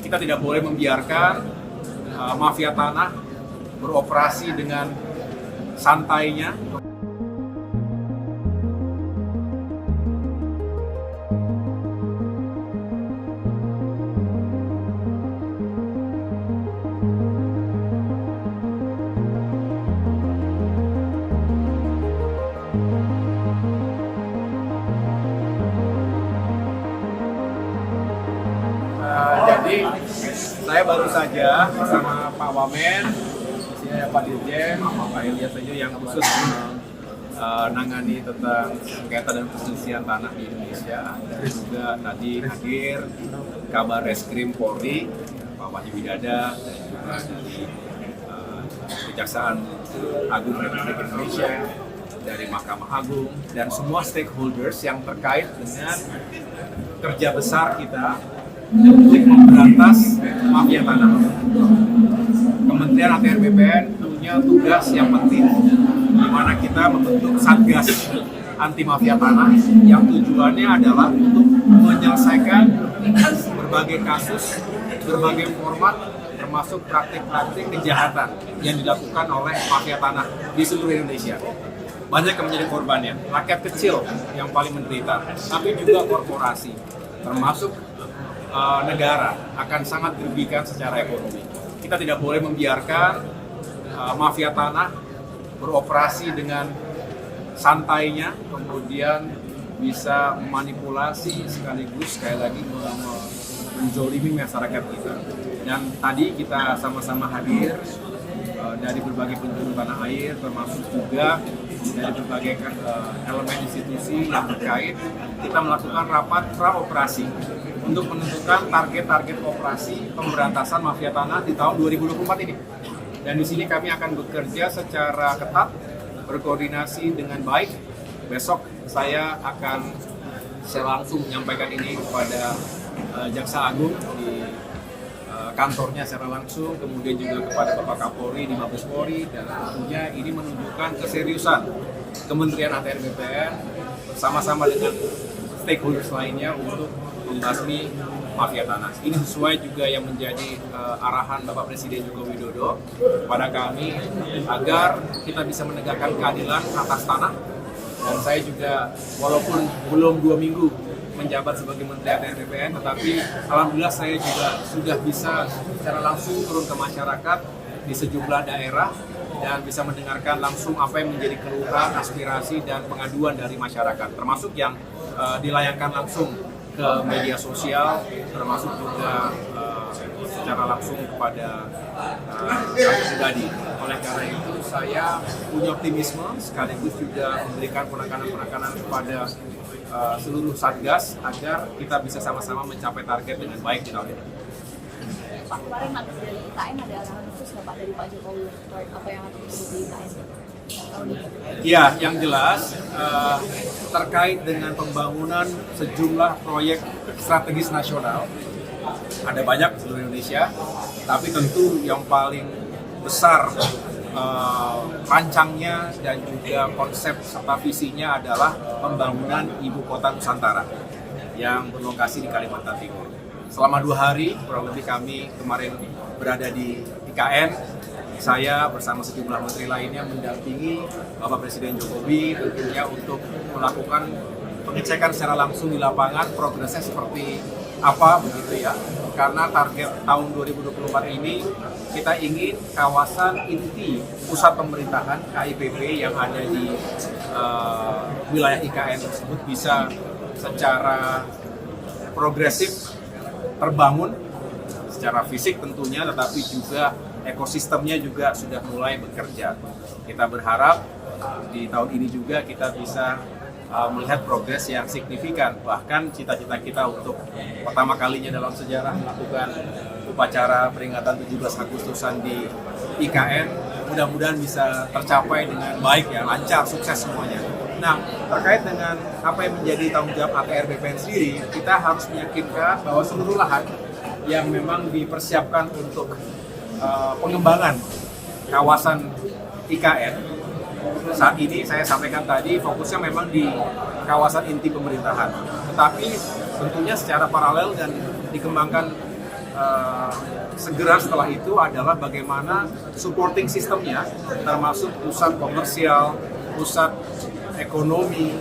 Kita tidak boleh membiarkan mafia tanah beroperasi dengan santainya. Jadi saya baru saja bersama Pak Wamen, di sini ada Pak Dirjen, Pak Ilyas saja yang khusus menangani tentang sengketa dan perselisihan tanah di Indonesia. Dan juga tadi hadir Kabar Reskrim Polri, Pak Wahyu Widada, dan juga dari Kejaksaan Agung Republik Indonesia, dari Mahkamah Agung, dan semua stakeholders yang terkait dengan kerja besar kita untuk memberantas mafia tanah. Kementerian ATR BPN punya tugas yang penting, di mana kita membentuk Satgas anti mafia tanah yang tujuannya adalah untuk menyelesaikan berbagai kasus, berbagai format, termasuk praktik-praktik kejahatan yang dilakukan oleh mafia tanah di seluruh Indonesia. Banyak yang menjadi korbannya, rakyat kecil yang paling menderita, tapi juga korporasi, termasuk negara akan sangat dirugikan secara ekonomi. Kita tidak boleh membiarkan mafia tanah beroperasi dengan santainya, kemudian bisa memanipulasi sekaligus sekali lagi menzolimi masyarakat kita. Dan tadi kita sama-sama hadir dari berbagai penjuru tanah air, termasuk juga dari berbagai elemen institusi yang terkait. Kita melakukan rapat praoperasi untuk menentukan target-target operasi pemberantasan mafia tanah di tahun 2024 ini. Dan di sini kami akan bekerja secara ketat, berkoordinasi dengan baik. Besok saya akan langsung menyampaikan ini kepada Jaksa Agung di kantornya secara langsung, kemudian juga kepada Bapak Kapolri di Mabes Polri, dan tentunya ini menunjukkan keseriusan Kementerian ATR BPN bersama-sama dengan stakeholders lainnya untuk membasmi mafia tanah. Ini sesuai juga yang menjadi arahan Bapak Presiden Joko Widodo kepada kami agar kita bisa menegakkan keadilan atas tanah. Dan saya juga walaupun belum 2 minggu menjabat sebagai Menteri ATR BPN, tetapi alhamdulillah saya juga sudah bisa secara langsung turun ke masyarakat di sejumlah daerah dan bisa mendengarkan langsung apa yang menjadi keluhan, aspirasi, dan pengaduan dari masyarakat, termasuk yang dilayangkan langsung ke media sosial, termasuk juga secara langsung kepada saya pribadi. Oleh karena itu saya punya optimisme sekaligus juga memberikan penekanan-penekanan kepada seluruh Satgas agar kita bisa sama-sama mencapai target dengan baik di tahun ini. Pak, kemarin dari IKN ada arahan khusus nggak Pak dari Pak Jokowi apa yang akan terjadi di IKN tahun ini? Ya, yang jelas terkait dengan pembangunan sejumlah proyek strategis nasional, ada banyak di seluruh Indonesia, tapi tentu yang paling besar rancangnya dan juga konsep serta visinya adalah pembangunan Ibu Kota Nusantara yang berlokasi di Kalimantan Timur. Selama 2 hari, kurang lebih kami kemarin berada di IKN. Saya bersama sejumlah menteri lainnya mendampingi Bapak Presiden Jokowi tentunya untuk melakukan pengecekan secara langsung di lapangan progresnya seperti apa begitu ya. Karena target tahun 2024 ini kita ingin kawasan inti pusat pemerintahan KIPP yang ada di wilayah IKN tersebut bisa secara progresif terbangun secara fisik tentunya, tetapi juga ekosistemnya juga sudah mulai bekerja. Kita berharap di tahun ini juga kita bisa melihat progres yang signifikan. Bahkan cita-cita kita untuk pertama kalinya dalam sejarah melakukan upacara peringatan 17 Agustusan di IKN mudah-mudahan bisa tercapai dengan baik ya, lancar, sukses semuanya. Nah, terkait dengan apa yang menjadi tanggung jawab ATR BPN sendiri, kita harus meyakinkan bahwa seluruh lahan yang memang dipersiapkan untuk pengembangan kawasan IKN saat ini saya sampaikan tadi fokusnya memang di kawasan inti pemerintahan, tetapi tentunya secara paralel dan dikembangkan segera setelah itu adalah bagaimana supporting sistemnya, termasuk pusat komersial, pusat ekonomi,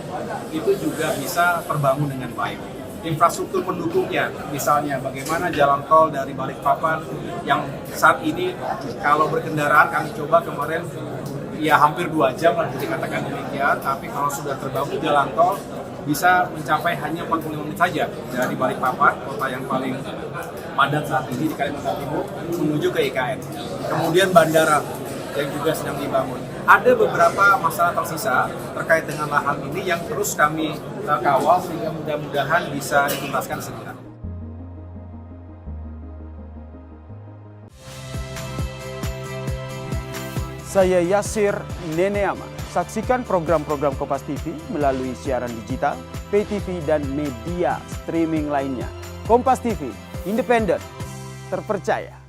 itu juga bisa terbangun dengan baik. Infrastruktur pendukungnya, misalnya bagaimana jalan tol dari Balikpapan yang saat ini kalau berkendaraan kami coba kemarin ya hampir 2 jam lah dikatakan demikian, tapi kalau sudah terbangun jalan tol bisa mencapai hanya 45 menit saja dari Balikpapan, kota yang paling padat saat ini di Kalimantan Timur, menuju ke IKN. Kemudian bandara yang juga sedang dibangun. Ada beberapa masalah tersisa terkait dengan lahan ini yang terus kami kawal sehingga mudah-mudahan bisa dituntaskan segera. Saya Yasir Neneama. Saksikan program-program Kompas TV melalui siaran digital, pay TV, dan media streaming lainnya. Kompas TV, independen, terpercaya.